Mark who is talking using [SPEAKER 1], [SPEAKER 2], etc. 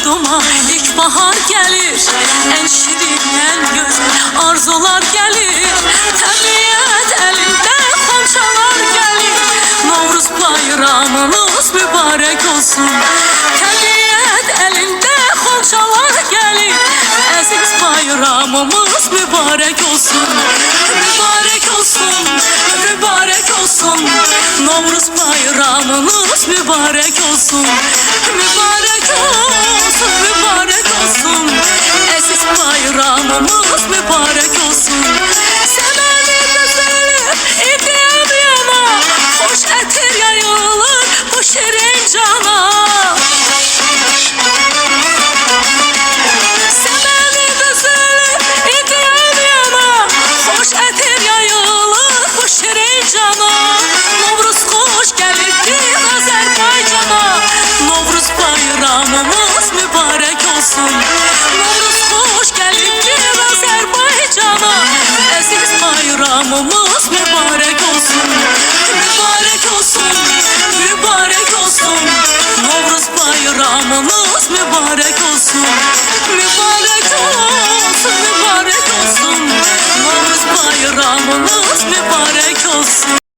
[SPEAKER 1] arzuma ilkbahar gelir. En şirin, en güzel arzular gelir. Təbiət elinde xonçalar gelir. Novruz bayramınız mübarek olsun. Təbiət elinde xonçalar gelir. Əziz bayramımız mübarek olsun. Mübarek olsun, mübarek olsun. Novruz bayramınız mübarek olsun.